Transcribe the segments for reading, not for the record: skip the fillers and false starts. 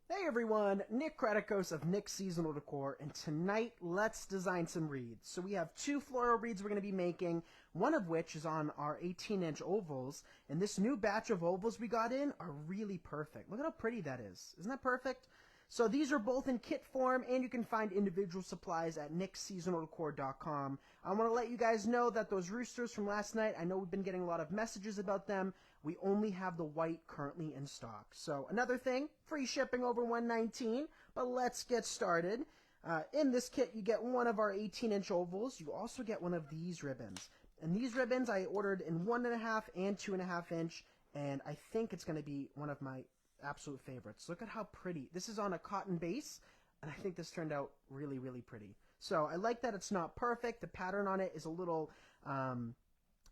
Hey everyone, Nick Kratikos of Nick's Seasonal Decor, and tonight let's design some wreaths. So we have two floral wreaths we're going to be making, one of which is on our 18-inch ovals, and this new batch of ovals we got in are really perfect. Look at how pretty that is. Isn't that perfect? So these are both in kit form, and you can find individual supplies at nicksseasonaldecor.com. I want to let you guys know that those roosters from last night, I know we've been getting a lot of messages about them. We only have the white currently in stock. So another thing, free shipping over $119, but let's get started. In this kit, you get one of our 18-inch ovals. You also get one of these ribbons. And these ribbons I ordered in 1.5 and 2.5 inch, and I think it's going to be one of my absolute favorites. Look at how pretty. This is on a cotton base, and I think this turned out really, really pretty. So I like that it's not perfect. The pattern on it is a little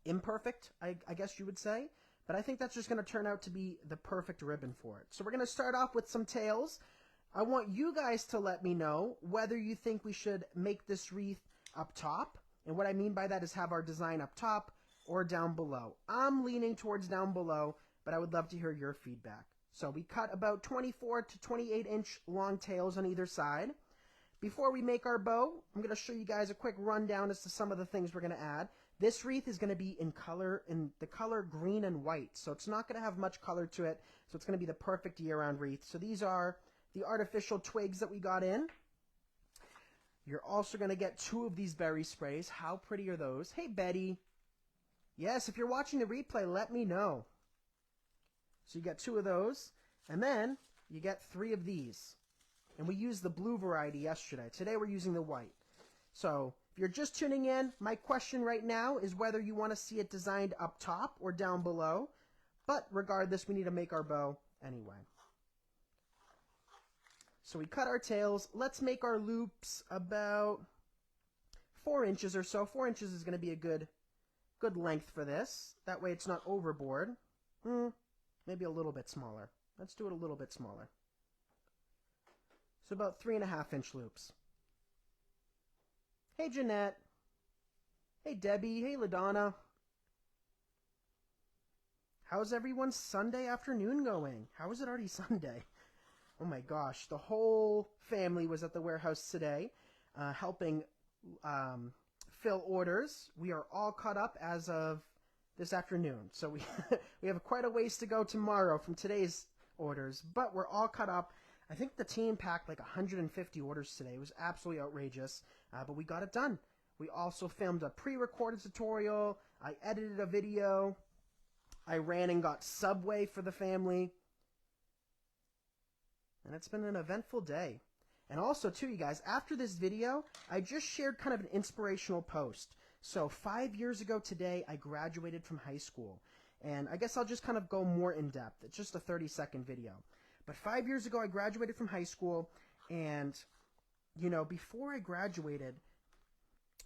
imperfect, I guess you would say. But I think that's just going to turn out to be the perfect ribbon for it. So we're going to start off with some tails. I want you guys to let me know whether you think we should make this wreath up top. And what I mean by that is have our design up top or down below. I'm leaning towards down below, but I would love to hear your feedback. So we cut about 24 to 28 inch long tails on either side. Before we make our bow, I'm going to show you guys a quick rundown as to some of the things we're going to add. This wreath is going to be in the color green and white, so it's not going to have much color to it, so it's going to be the perfect year-round wreath. So these are the artificial twigs that we got in. You're also going to get 2 of these berry sprays. How pretty are those? Hey, Betty. Yes, if you're watching the replay, let me know. So you get 2 of those, and then you get 3 of these. And we used the blue variety yesterday. Today we're using the white. So if you're just tuning in, my question right now is whether you want to see it designed up top or down below. But regardless, we need to make our bow anyway. So we cut our tails. Let's make our loops about 4 inches or so. 4 inches is going to be a good length for this. That way it's not overboard. Maybe a little bit smaller. Let's do it a little bit smaller. So about 3.5 inch loops. Hey, Jeanette. Hey, Debbie. Hey, LaDonna. How's everyone's Sunday afternoon going? How is it already Sunday? Oh my gosh, the whole family was at the warehouse today helping fill orders. We are all caught up as of this afternoon. So we have quite a ways to go tomorrow from today's orders, but we're all caught up. I think the team packed like 150 orders today. It was absolutely outrageous, but we got it done. We also filmed a pre-recorded tutorial. I edited a video. I ran and got Subway for the family. And it's been an eventful day. And also, too, you guys, after this video, I just shared kind of an inspirational post. So 5 years ago today, I graduated from high school. And I guess I'll just kind of go more in depth. It's just a 30-second video. But 5 years ago, I graduated from high school, and, you know, before I graduated,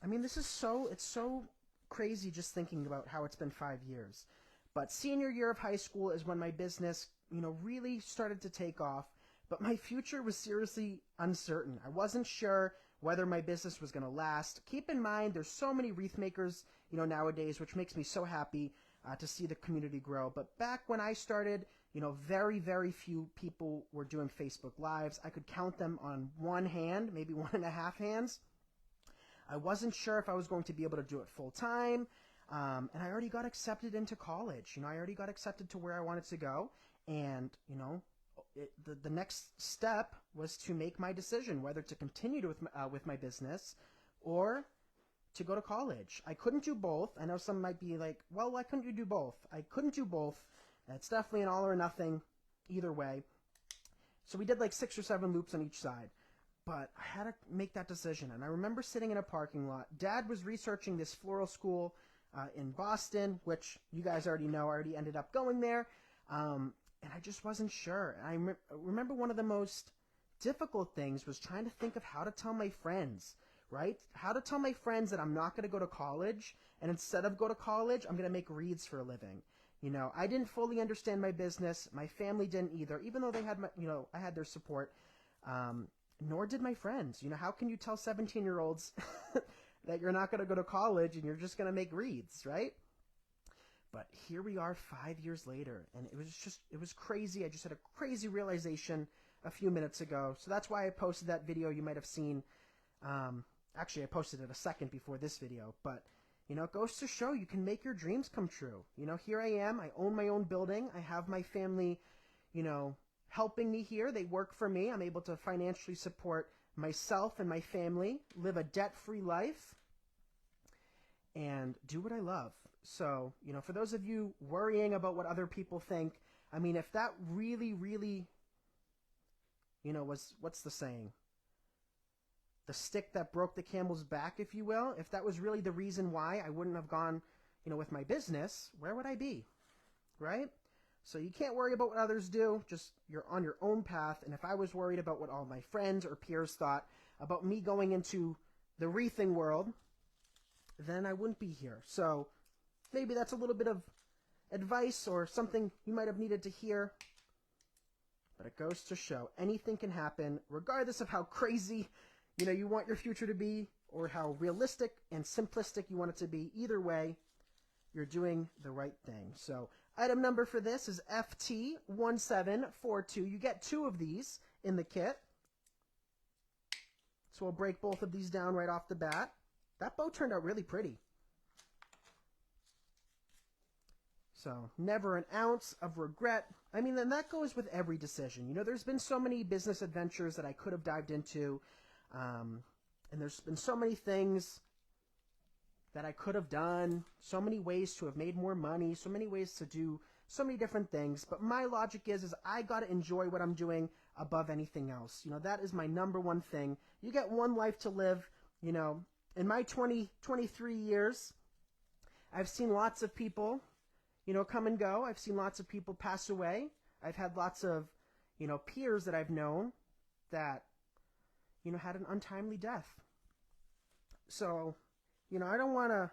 I mean, it's so crazy just thinking about how it's been 5 years. But senior year of high school is when my business, you know, really started to take off, but my future was seriously uncertain. I wasn't sure whether my business was going to last. Keep in mind, there's so many wreath makers, you know, nowadays, which makes me so happy to see the community grow. But back when I started, you know, very, very few people were doing Facebook Lives. I could count them on one hand, maybe 1.5 hands. I wasn't sure if I was going to be able to do it full time. And I already got accepted into college. You know, I already got accepted to where I wanted to go. And, you know, the next step was to make my decision whether to continue with my business or to go to college. I couldn't do both. I know some might be like, well, why couldn't you do both? I couldn't do both. It's definitely an all or nothing either way. So we did like 6 or 7 loops on each side. But I had to make that decision. And I remember sitting in a parking lot. Dad was researching this floral school in Boston, which you guys already know. I already ended up going there. And I just wasn't sure. And I remember one of the most difficult things was trying to think of how to tell my friends, right? How to tell my friends that I'm not going to go to college, and instead of go to college, I'm going to make wreaths for a living. You know, I didn't fully understand my business. My family didn't either, even though they had my, you know, I had their support. Nor did my friends. You know, how can you tell 17-year-olds that you're not going to go to college and you're just going to make wreaths, right? But here we are 5 years later, and it was crazy. I just had a crazy realization a few minutes ago. So that's why I posted that video you might have seen. Actually, I posted it a second before this video. But, you know, it goes to show you can make your dreams come true. You know, here I am. I own my own building. I have my family, you know, helping me here. They work for me. I'm able to financially support myself and my family, live a debt-free life, and do what I love. So, you know, for those of you worrying about what other people think, I mean, if that really, really, you know, was, what's the saying? The stick that broke the camel's back, if you will, if that was really the reason why I wouldn't have gone, you know, with my business, where would I be, right? So you can't worry about what others do, just you're on your own path. And if I was worried about what all my friends or peers thought about me going into the wreathing world, then I wouldn't be here. So maybe that's a little bit of advice or something you might have needed to hear. But it goes to show anything can happen, regardless of how crazy, you know, you want your future to be, or how realistic and simplistic you want it to be. Either way, you're doing the right thing. So item number for this is FT1742. You get 2 of these in the kit. So we'll break both of these down right off the bat. That bow turned out really pretty. So never an ounce of regret. I mean, and that goes with every decision. You know, there's been so many business adventures that I could have dived into. And there's been so many things that I could have done, so many ways to have made more money, so many ways to do so many different things. But my logic is I got to enjoy what I'm doing above anything else. You know, that is my number one thing. You get one life to live. You know, in my 23 years, I've seen lots of people, you know, come and go. I've seen lots of people pass away. I've had lots of, you know, peers that I've known that, you know, had an untimely death. So, you know, I don't want to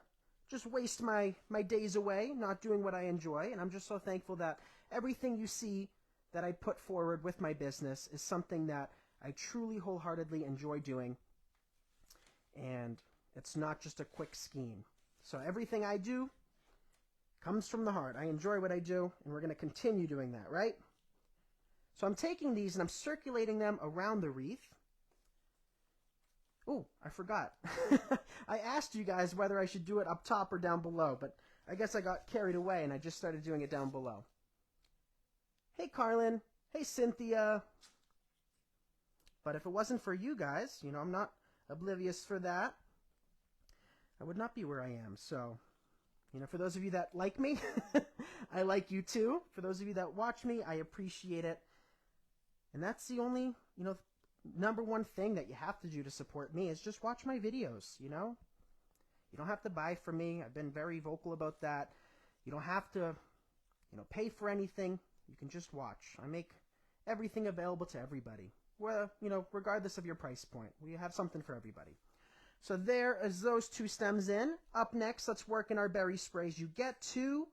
just waste my days away not doing what I enjoy. And I'm just so thankful that everything you see that I put forward with my business is something that I truly wholeheartedly enjoy doing. And it's not just a quick scheme. So everything I do comes from the heart. I enjoy what I do, and we're going to continue doing that, right? So I'm taking these and I'm circulating them around the wreath. Oh, I forgot. I asked you guys whether I should do it up top or down below, but I guess I got carried away and I just started doing it down below. Hey, Carlin. Hey, Cynthia. But if it wasn't for you guys, you know, I'm not oblivious for that. I would not be where I am. So, you know, for those of you that like me, I like you too. For those of you that watch me, I appreciate it. And that's the only, you know, number one thing that you have to do to support me is just watch my videos, you know? You don't have to buy from me. I've been very vocal about that. You don't have to, you know, pay for anything. You can just watch. I make everything available to everybody. Well, you know, regardless of your price point. We have something for everybody. So there is those 2 stems in. Up next, let's work in our berry sprays. You get 2,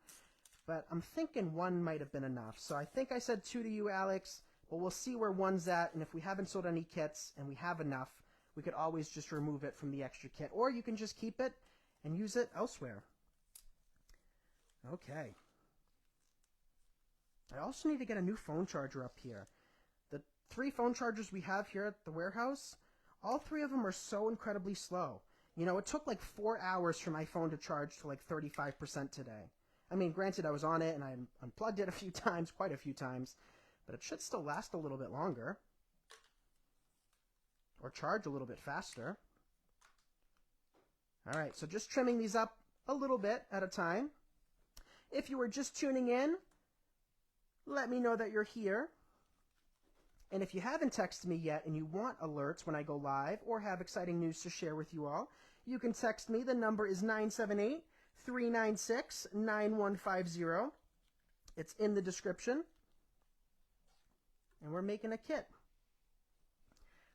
but I'm thinking 1 might have been enough. So I think I said 2 to you, Alex. But we'll see where 1's at, and if we haven't sold any kits and we have enough, we could always just remove it from the extra kit. Or you can just keep it and use it elsewhere. Okay. I also need to get a new phone charger up here. The 3 phone chargers we have here at the warehouse, all 3 of them are so incredibly slow. You know, it took like 4 hours for my phone to charge to like 35% today. I mean, granted, I was on it and I unplugged it a few times, quite a few times. But it should still last a little bit longer. Or charge a little bit faster. Alright, so just trimming these up a little bit at a time. If you were just tuning in, let me know that you're here. And if you haven't texted me yet and you want alerts when I go live or have exciting news to share with you all, you can text me. The number is 978-396-9150. It's in the description. And we're making a kit.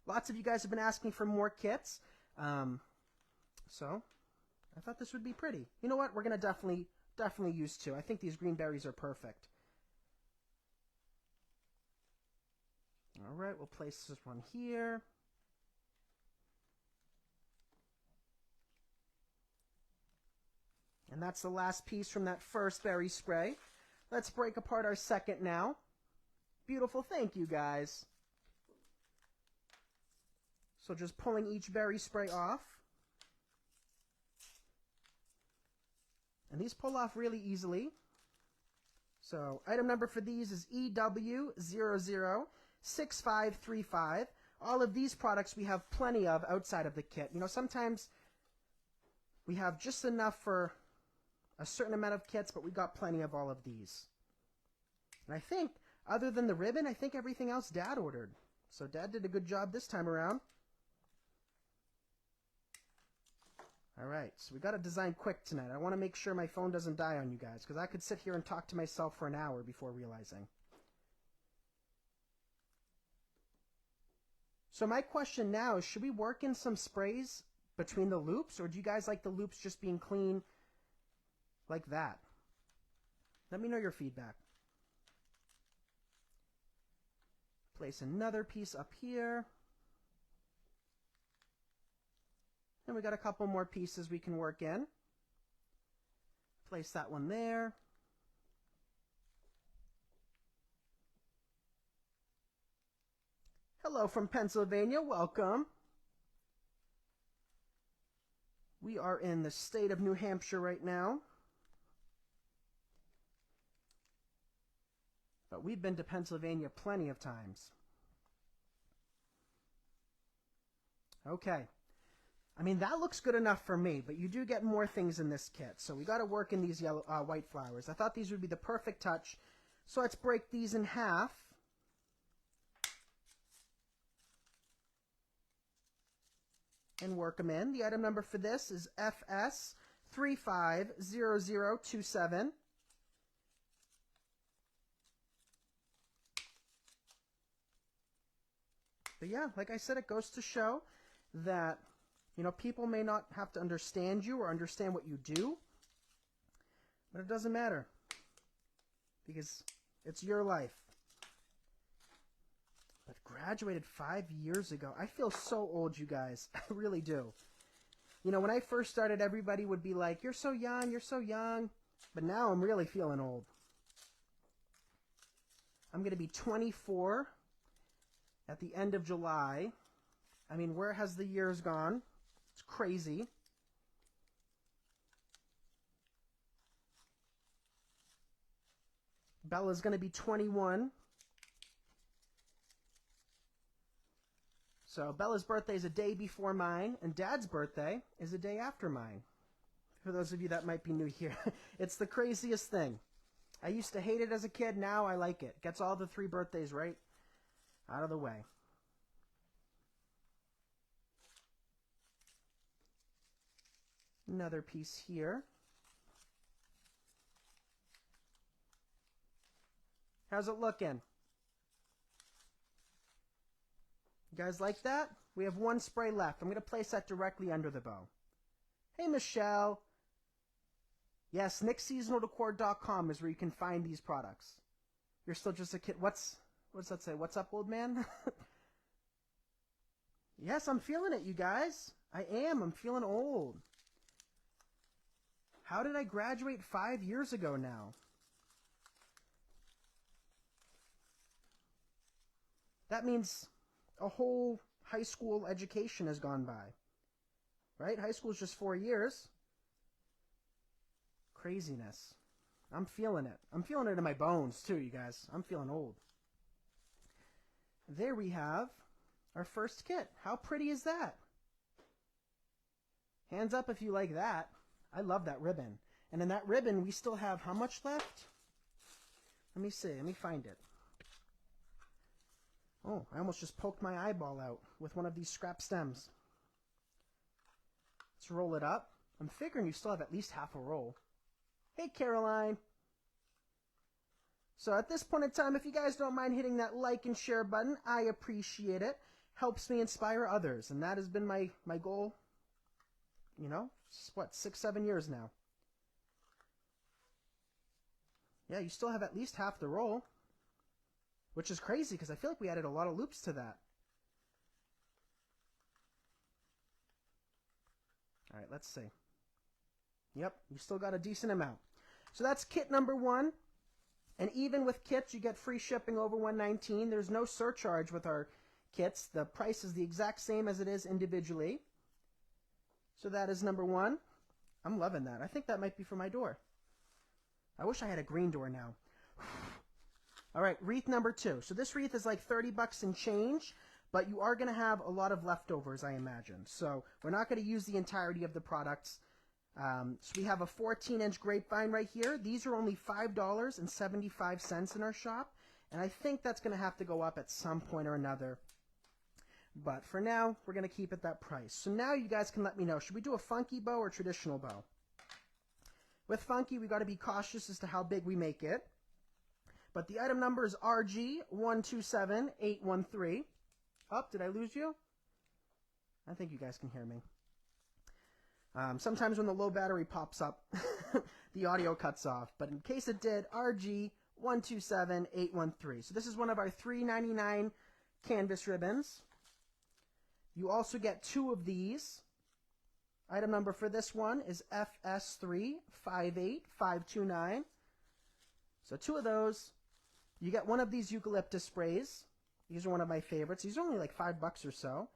Lots of you guys have been asking for more kits. So I thought this would be pretty. You know what? We're going to definitely use 2. I think these green berries are perfect. All right, we'll place this one here. And that's the last piece from that first berry spray. Let's break apart our second now. Beautiful. Thank you, guys. So just pulling each berry spray off. And these pull off really easily. So item number for these is EW006535. All of these products we have plenty of outside of the kit. You know, sometimes we have just enough for a certain amount of kits, but we got plenty of all of these. And I think, other than the ribbon, I think everything else Dad ordered. So Dad did a good job this time around. All right, so we got to design quick tonight. I want to make sure my phone doesn't die on you guys, because I could sit here and talk to myself for an hour before realizing. So my question now is, should we work in some sprays between the loops, or do you guys like the loops just being clean like that? Let me know your feedback. Place another piece up here. And we got a couple more pieces we can work in. Place that one there. Hello from Pennsylvania, welcome. We are in the state of New Hampshire right now. But we've been to Pennsylvania plenty of times. Okay. I mean, that looks good enough for me, but you do get more things in this kit. So we got to work in these yellow, white flowers. I thought these would be the perfect touch. So let's break these in half. And work them in. The item number for this is FS350027. But yeah, like I said, it goes to show that, you know, people may not have to understand you or understand what you do, but it doesn't matter because it's your life. But graduated 5 years ago. I feel so old, you guys. I really do. You know, when I first started, everybody would be like, you're so young, you're so young. But now I'm really feeling old. I'm going to be 24 at the end of July. I mean, where has the years gone? It's crazy. Bella's going to be 21. So Bella's birthday is a day before mine, and Dad's birthday is a day after mine. For those of you that might be new here, it's the craziest thing. I used to hate it as a kid. Now I like it. Gets all the 3 birthdays right out of the way. Another piece here. How's it looking? You guys like that? We have 1 spray left. I'm going to place that directly under the bow. Hey, Michelle. Yes, nickseasonaldecor.com is where you can find these products. You're still just a kid. What's that say? What's up, old man? Yes, I'm feeling it, you guys. I am. I'm feeling old. How did I graduate 5 years ago now? That means a whole high school education has gone by. Right? High school is just 4 years. Craziness. I'm feeling it. I'm feeling it in my bones too, you guys. I'm feeling old. There we have our first kit. How pretty is that? Hands up if you like that. I love that ribbon. And in that ribbon, we still have how much left? Let me see. Let me find it. Oh, I almost just poked my eyeball out with one of these scrap stems. Let's roll it up. I'm figuring you still have at least half a roll. Hey, Caroline. So at this point in time, if you guys don't mind hitting that like and share button, I appreciate it. Helps me inspire others. And that has been my goal, you know, what, 6, 7 years now. Yeah, you still have at least half the roll, which is crazy because I feel like we added a lot of loops to that. All right, let's see. Yep, you still got a decent amount. So that's kit number 1. And even with kits, you get free shipping over $119. There's no surcharge with our kits. The price is the exact same as it is individually. So that is number one. I'm loving that. I think that might be for my door. I wish I had a green door now. All right, wreath number two. So this wreath is like 30 bucks and change, but you are going to have a lot of leftovers, I imagine. So we're not going to use the entirety of the products. So we have a 14-inch grapevine right here. These are only $5.75 in our shop, and I think that's going to have to go up at some point or another. But for now, we're going to keep it that price. So now you guys can let me know, should we do a funky bow or traditional bow? With funky, we got to be cautious as to how big we make it. But the item number is RG127813. Oh, did I lose you? I think you guys can hear me. Sometimes when the low battery pops up, the audio cuts off. But in case it did, RG127813. So this is one of our $3.99 canvas ribbons. You also get two of these. Item number for this one is FS358529. So two of those. You get one of these eucalyptus sprays. These are one of my favorites. These are only like $5 or so.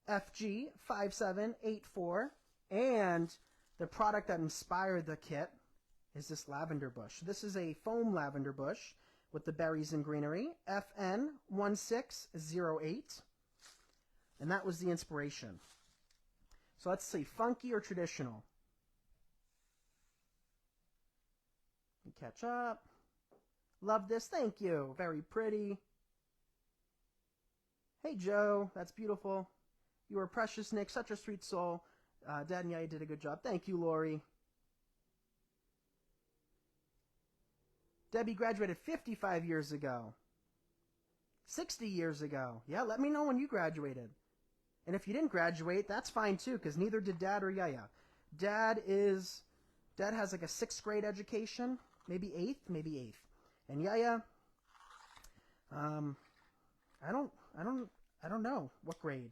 FG5784. And the product that inspired the kit is this lavender bush. This is a foam lavender bush with the berries and greenery. FN1608. And that was the inspiration. So let's see, funky or traditional? Let me catch up. Love this, thank you. Very pretty. Hey Joe, that's beautiful. You are precious, Nick, such a sweet soul. Dad and Yaya did a good job. Thank you, Lori. Debbie graduated 55 years ago. 60 years ago. Yeah, let me know when you graduated. And if you didn't graduate, that's fine too, because neither did Dad or Yaya. Dad has like a 6th grade education, maybe 8th. And Yaya, I don't know what grade.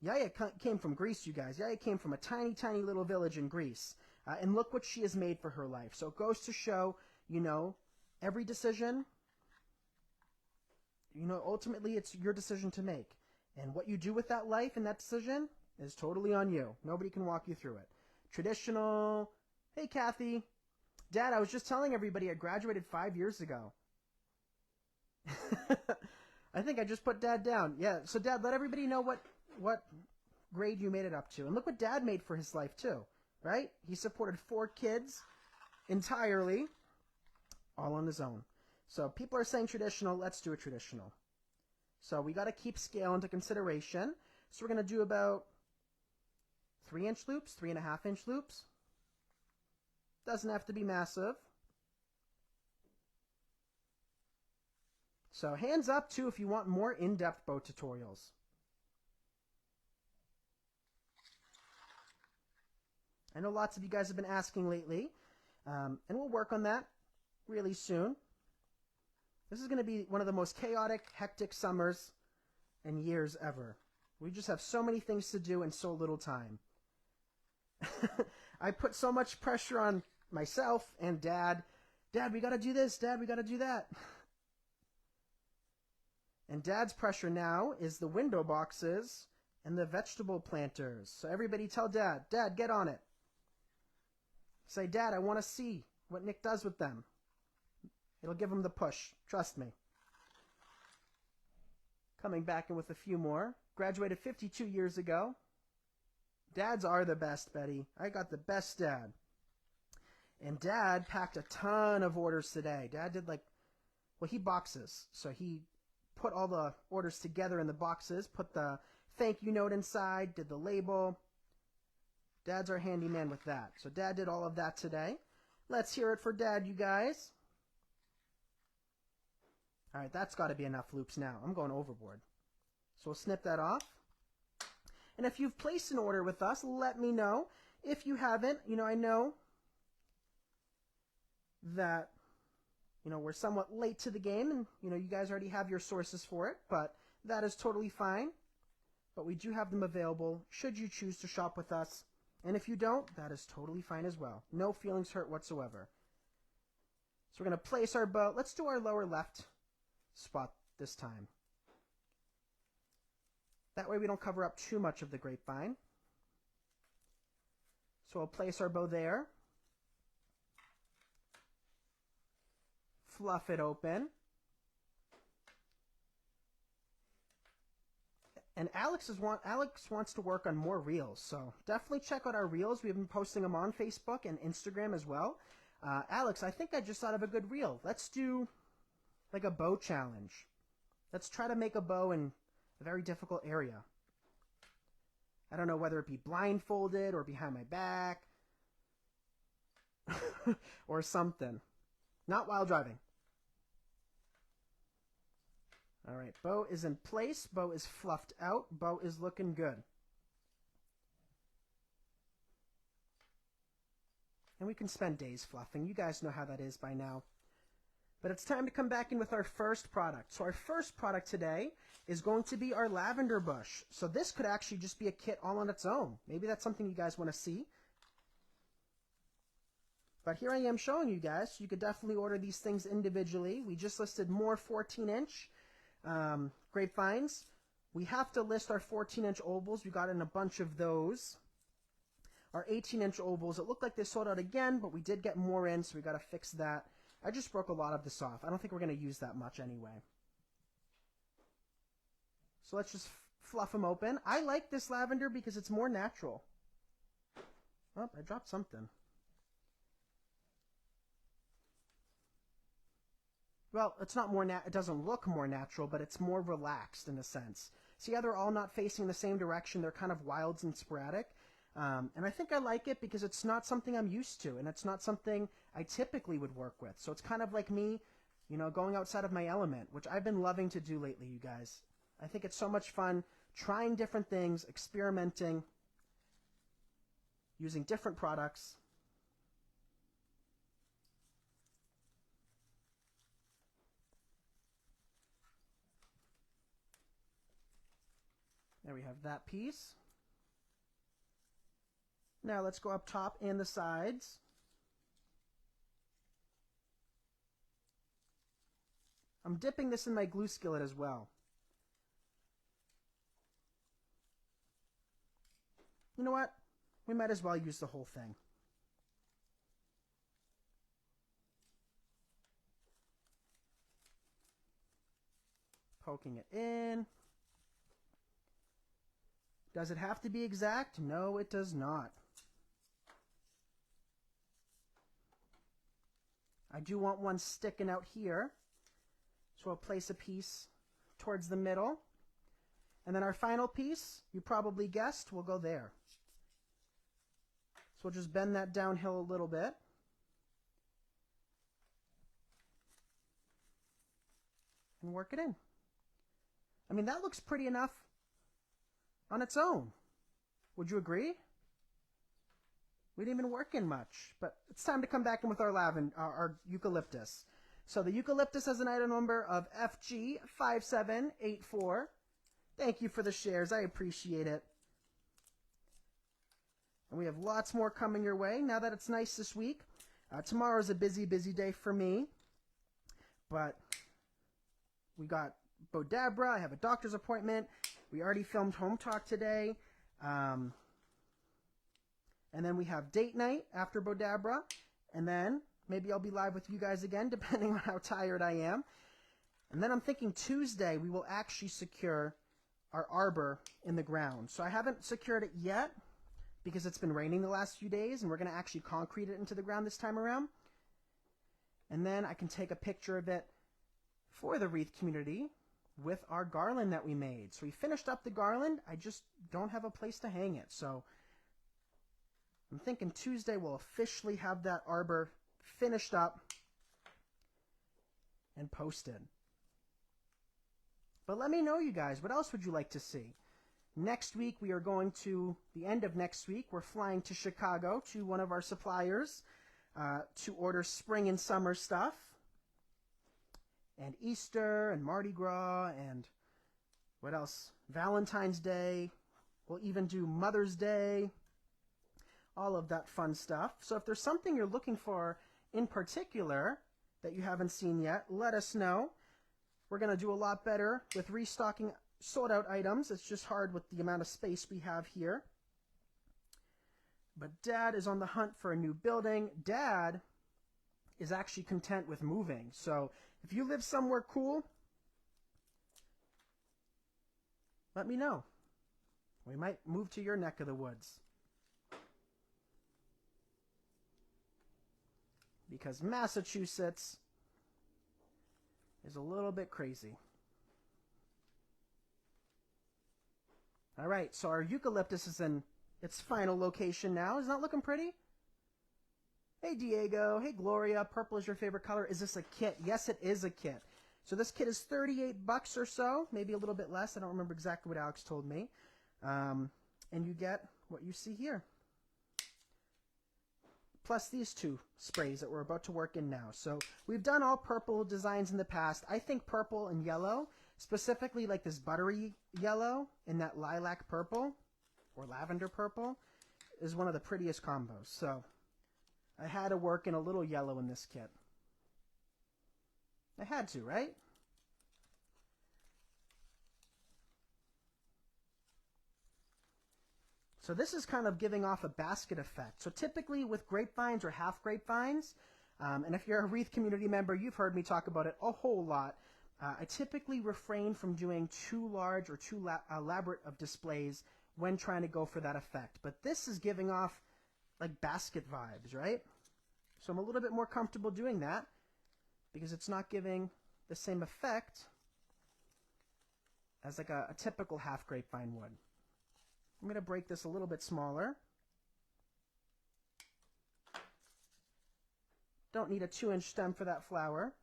Yaya came from Greece, you guys. Yaya came from a tiny, tiny little village in Greece. And look what she has made for her life. So it goes to show, you know, every decision, you know, ultimately it's your decision to make. And what you do with that life and that decision is totally on you. Nobody can walk you through it. Traditional. Hey, Kathy. Dad, I was just telling everybody I graduated 5 years ago. I think I just put Dad down. Yeah, so Dad, let everybody know what grade you made it up to. And look what Dad made for his life, too. Right? He supported 4 kids entirely, all on his own. So people are saying traditional. Let's do a traditional. So we got to keep scale into consideration. So we're going to do about 3-inch loops, 3.5-inch loops. Doesn't have to be massive. So hands up too if you want more in-depth bow tutorials. I know lots of you guys have been asking lately, and we'll work on that really soon. This is going to be one of the most chaotic, hectic summers and years ever. We just have so many things to do and so little time. I put so much pressure on myself and Dad. Dad, we got to do this. Dad, we got to do that. And Dad's pressure now is the window boxes and the vegetable planters. So everybody tell Dad, Dad, get on it. Say, Dad, I want to see what Nick does with them. It'll give him the push. Trust me. Coming back in with a few more. Graduated 52 years ago. Dads are the best, Betty. I got the best dad. And Dad packed a ton of orders today. Dad did he boxes. So he put all the orders together in the boxes, put the thank you note inside, did the label. Dad's our handyman with that. So Dad did all of that today. Let's hear it for Dad, you guys. All right, that's got to be enough loops now. I'm going overboard. So we'll snip that off. And if you've placed an order with us, let me know. If you haven't, I know that, we're somewhat late to the game and, you guys already have your sources for it, but that is totally fine. But we do have them available should you choose to shop with us. And if you don't, that is totally fine as well. No feelings hurt whatsoever. So we're going to place our bow. Let's do our lower left spot this time. That way we don't cover up too much of the grapevine. So we'll place our bow there. Fluff it open. And Alex wants to work on more reels, so definitely check out our reels. We've been posting them on Facebook and Instagram as well. Alex, I think I just thought of a good reel. Let's do like a bow challenge. Let's try to make a bow in a very difficult area. I don't know whether it be blindfolded or behind my back or something. Not while driving. All right, bow is in place. Bow is fluffed out. Bow is looking good. And we can spend days fluffing. You guys know how that is by now. But it's time to come back in with our first product. So our first product today is going to be our lavender bush. So this could actually just be a kit all on its own. Maybe that's something you guys want to see. But here I am showing you guys. You could definitely order these things individually. We just listed more 14-inch grapevines. We have to list our 14-inch ovals. We got in a bunch of those. Our 18-inch ovals, it looked like they sold out again, but we did get more in, so we got to fix that. I just broke a lot of this off. I don't think we're going to use that much anyway. So let's just fluff them open. I like this lavender because it's more natural. Oh, I dropped something. Well, it's not more it doesn't look more natural, but it's more relaxed in a sense. See how they're all not facing the same direction? They're kind of wild and sporadic. And I think I like it because it's not something I'm used to, and it's not something I typically would work with. So it's kind of like me, you know, going outside of my element, which I've been loving to do lately, you guys. I think it's so much fun trying different things, experimenting, using different products. There we have that piece. Now let's go up top and the sides. I'm dipping this in my glue skillet as well. You know what? We might as well use the whole thing. Poking it in. Does it have to be exact? No, it does not. I do want one sticking out here. So I'll place a piece towards the middle. And then our final piece, you probably guessed, will go there. So we'll just bend that downhill a little bit. And work it in. I mean, that looks pretty enough on its own. Would you agree? We didn't even work in much, but it's time to come back in with our eucalyptus. So the eucalyptus has an item number of FG5784. Thank you for the shares. I appreciate it. And we have lots more coming your way now that it's nice this week. Tomorrow's a busy, busy day for me. But we got Bodabra. I have a doctor's appointment. We already filmed Home Talk today. And then we have date night after Bodabra. And then maybe I'll be live with you guys again, depending on how tired I am. And then I'm thinking Tuesday we will actually secure our arbor in the ground. So I haven't secured it yet because it's been raining the last few days, and we're going to actually concrete it into the ground this time around. And then I can take a picture of it for the wreath community with our garland that we made. So we finished up the garland. I just don't have a place to hang it. So I'm thinking Tuesday we'll officially have that arbor finished up and posted. But let me know, you guys, what else would you like to see? Next week, we are going to, the end of next week, we're flying to Chicago to one of our suppliers to order spring and summer stuff. And Easter and Mardi Gras and what else? Valentine's Day. We'll even do Mother's Day. All of that fun stuff. So if there's something you're looking for in particular that you haven't seen yet, let us know. We're going to do a lot better with restocking sold out items. It's just hard with the amount of space we have here. But Dad is on the hunt for a new building. Dad is actually content with moving. So if you live somewhere cool, let me know. We might move to your neck of the woods. Because Massachusetts is a little bit crazy. All right, so our eucalyptus is in its final location now. Isn't that looking pretty? Hey, Diego. Hey, Gloria. Purple is your favorite color. Is this a kit? Yes, it is a kit. So this kit is 38 bucks or so, maybe a little bit less. I don't remember exactly what Alex told me. And you get what you see here. Plus these two sprays that we're about to work in now. So we've done all purple designs in the past. I think purple and yellow, specifically like this buttery yellow and that lilac purple or lavender purple, is one of the prettiest combos. So I had to work in a little yellow in this kit. I had to, right? So this is kind of giving off a basket effect. So typically with grapevines or half grapevines, and if you're a wreath community member, you've heard me talk about it a whole lot. I typically refrain from doing too large or too elaborate of displays when trying to go for that effect. But this is giving off like basket vibes, right? So I'm a little bit more comfortable doing that because it's not giving the same effect as like a typical half grapevine would. I'm going to break this a little bit smaller. Don't need a 2-inch stem for that flower.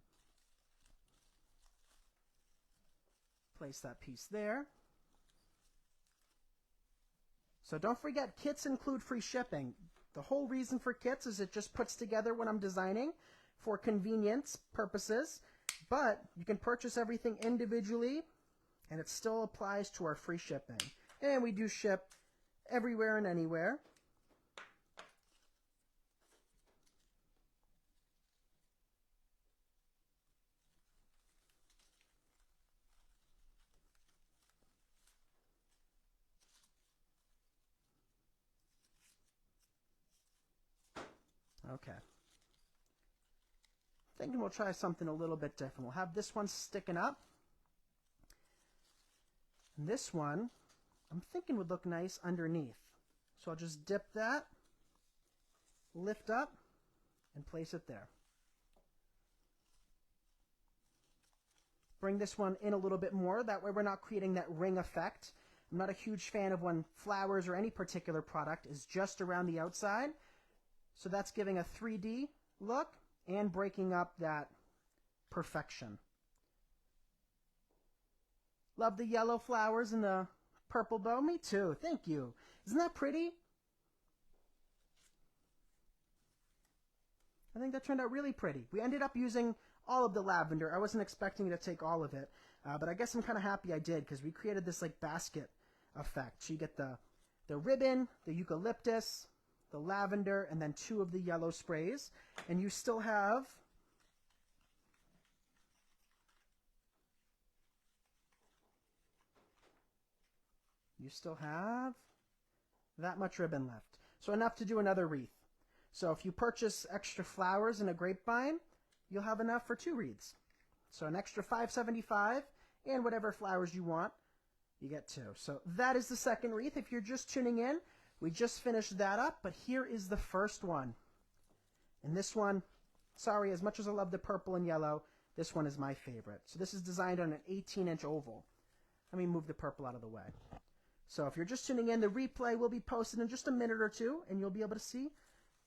Place that piece there. So don't forget, kits include free shipping. The whole reason for kits is it just puts together what I'm designing for convenience purposes, but you can purchase everything individually and it still applies to our free shipping. And we do ship everywhere and anywhere. Okay. Thinking we'll try something a little bit different. We'll have this one sticking up. And this one, I'm thinking would look nice underneath. So I'll just dip that, lift up, and place it there. Bring this one in a little bit more. That way we're not creating that ring effect. I'm not a huge fan of when flowers or any particular product is just around the outside. So that's giving a 3D look and breaking up that perfection. Love the yellow flowers and the purple bow. Me too. Thank you. Isn't that pretty? I think that turned out really pretty. We ended up using all of the lavender. I wasn't expecting to take all of it, but I guess I'm kind of happy I did because we created this like basket effect. So you get the ribbon, the eucalyptus, the lavender, and then 2 of the yellow sprays. And you still have that much ribbon left. So enough to do another wreath. So if you purchase extra flowers in a grapevine, you'll have enough for 2 wreaths. So an extra $5.75 and whatever flowers you want, you get 2. So that is the second wreath. If you're just tuning in, we just finished that up, but here is the first one. And this one, sorry, as much as I love the purple and yellow, this one is my favorite. So this is designed on an 18-inch oval. Let me move the purple out of the way. So if you're just tuning in, the replay will be posted in just a minute or two, and you'll be able to see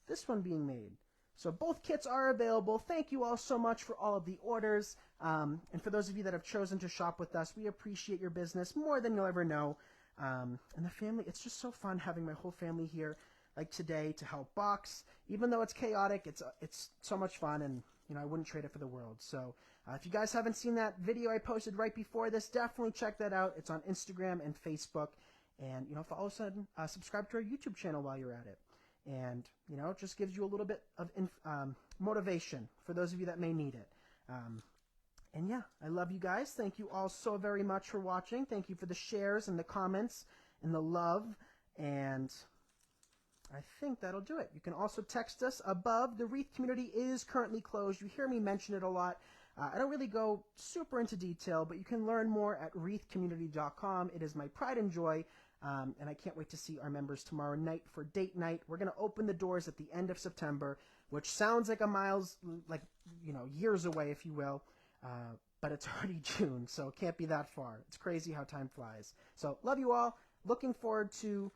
this one being made. So both kits are available. Thank you all so much for all of the orders. And for those of you that have chosen to shop with us, we appreciate your business more than you'll ever know. And the family, it's just so fun having my whole family here, like today, to help box. Even though it's chaotic, it's so much fun, and I wouldn't trade it for the world. So if you guys haven't seen that video I posted right before this, definitely check that out. It's on Instagram and Facebook. And follow us and subscribe to our YouTube channel while you're at it. And it just gives you a little bit of motivation for those of you that may need it. And yeah, I love you guys. Thank you all so very much for watching. Thank you for the shares and the comments and the love. And I think that'll do it. You can also text us above. The wreath community is currently closed. You hear me mention it a lot. I don't really go super into detail, but you can learn more at wreathcommunity.com. It is my pride and joy, and I can't wait to see our members tomorrow night for date night. We're going to open the doors at the end of September, which sounds like years away, if you will, but it's already June, so it can't be that far. It's crazy how time flies. So love you all. Looking forward to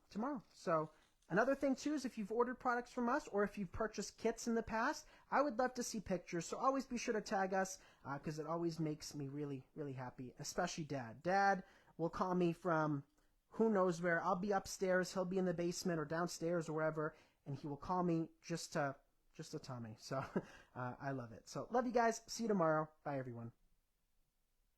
tomorrow. So another thing, too, is if you've ordered products from us or if you've purchased kits in the past, I would love to see pictures. So always be sure to tag us because it always makes me really, really happy, especially Dad. Dad will call me from who knows where. I'll be upstairs. He'll be in the basement or downstairs or wherever, and he will call me just to tell me. So I love it. So love you guys. See you tomorrow. Bye, everyone.